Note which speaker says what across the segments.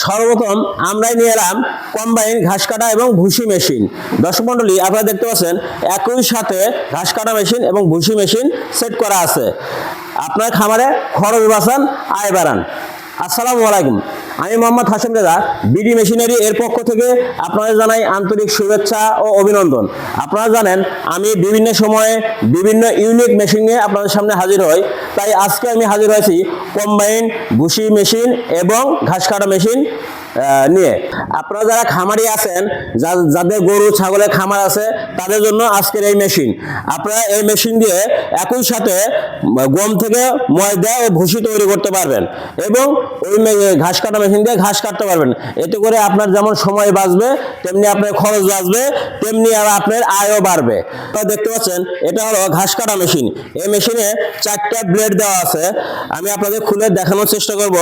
Speaker 1: সর্বপ্রথম আমরাই নিয়ে এলাম কম্বাইন ঘাস কাটা এবং ভুসি মেশিন। দর্শক মণ্ডলী, আপনারা দেখতে পাচ্ছেন একই সাথে ঘাস কাটা মেশিন এবং ভুসি মেশিন সেট করা আছে। আপনার খামারে খরচ বাঁচান, আয় বাড়ান। আসসালামু আলাইকুম, আমি মোহাম্মদ হাশেম রেজা, বিডি মেশিনারি এর পক্ষ থেকে আপনাদের জানাই আন্তরিক শুভেচ্ছা ও অভিনন্দন। আপনারা জানেন আমি বিভিন্ন সময়ে বিভিন্ন ইউনিক মেশিন নিয়ে আপনাদের সামনে হাজির হই, তাই আজকে আমি হাজির হয়েছি কম্বাইন ভুসি মেশিন এবং ঘাস কাটা মেশিন নিয়ে। আপনারা যারা খামারি আছেন, যাদের গরু ছাগলের খামার আছে, তাদের জন্য আজকের এই মেশিন। আপনারা এই মেশিন দিয়ে একই সাথে গম থেকে ময়দা ও ভুসি তৈরি করতে পারবেন এবং ওই ঘাস কাটা মেশিন দিয়ে ঘাস কাটতে পারবেন। এতে করে আপনার যেমন সময় বাঁচবে, তেমনি আপনার খরচ বাঁচবে, তেমনি আর আপনার আয়ও বাড়বে। আপনারা দেখতে পাচ্ছেন এটা হলো ঘাস কাটা মেশিন। এই মেশিনে 4টা ব্লেড দেওয়া আছে। আমি আপনাদের খুলে দেখানোর চেষ্টা করব।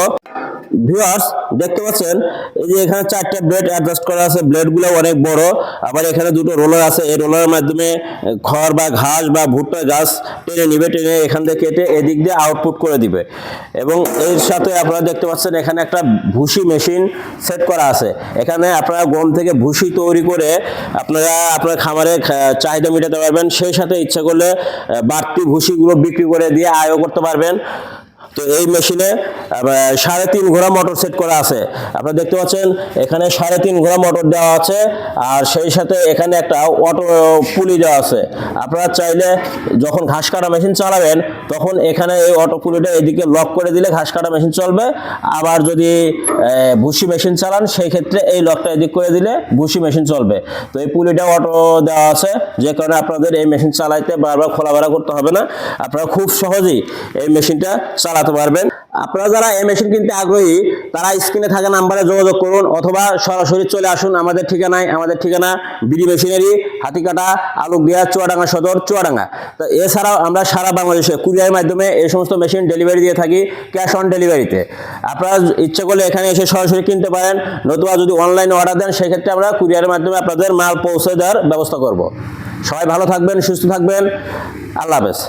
Speaker 1: ভিউয়ার্স, দেখতে পাচ্ছেন এই যে এখানে 4টা ব্লেড অ্যাডজাস্ট করা আছে। ব্লেডগুলো অনেক বড়। আবার এখানে দুটো রোলার আছে। এই রোলারের মাধ্যমে খড় বা ঘাস বা ভুট্টা গাছ টেনে নিবে, টেনে এখান থেকে কেটে এদিক দিয়ে আউটপুট করে দিবে। এবং এর সাথে আপনারা দেখতে পাচ্ছেন এখানে একটা ভুসি মেশিন সেট করা আছে। এখানে আপনারা গম থেকে ভুসি তৈরি করে আপনারা আপনার খামারে চাহিদা মেটাতে পারবেন। সেই সাথে ইচ্ছা করলে বাড়তি ভুসিগুলো বিক্রি করে দিয়ে আয়ও করতে পারবেন। তো এই মেশিনে 3.5 ঘোড়া মোটর সেট করা আছে। আপনারা দেখতে পাচ্ছেন এখানে 3.5 ঘোড়া মোটর দেওয়া আছে, আর সেই সাথে এখানে একটা অটো পুলি দেওয়া আছে। আপনারা চাইলে যখন ঘাস কাটা মেশিন চালাবেন তখন এখানে এই অটো পুলিটা এদিকে লক করে দিলে ঘাস কাটা মেশিন চলবে। আবার যদি ভুসি মেশিন চালান সেই ক্ষেত্রে এই লকটা এদিক করে দিলে ভুসি মেশিন চলবে। তো এই পুলিটা অটো দেওয়া আছে, যে কারণে আপনাদের এই মেশিন চালাইতে বারবার খোলামেলা করতে হবে না। আপনারা খুব সহজেই এই মেশিনটা চালাতে পারবেন। আপনারা যারা এই মেশিন কিনতে আগ্রহী তারা স্ক্রিনে থাকা নাম্বারে যোগাযোগ করুন, অথবা সরাসরি চলে আসুন আমাদের ঠিকানায়। আমাদের ঠিকানা বিডি মেশিনারি, হাতিকাটা, আলুকদিয়া, চুয়াডাঙ্গা সদর, চুয়াডাঙ্গা। তো এছাড়াও আমরা সারা বাংলাদেশে কুরিয়ারের মাধ্যমে এই সমস্ত মেশিন ডেলিভারি দিয়ে থাকি, ক্যাশ অন ডেলিভারিতে। আপনারা ইচ্ছা করলে এখানে এসে সরাসরি কিনতে পারেন, নতুবা যদি অনলাইনে অর্ডার দেন সেক্ষেত্রে আমরা কুরিয়ারের মাধ্যমে আপনাদের মাল পৌঁছে দেওয়ার ব্যবস্থা করব। সবাই ভালো থাকবেন, সুস্থ থাকবেন। আল্লাহ হাফেজ।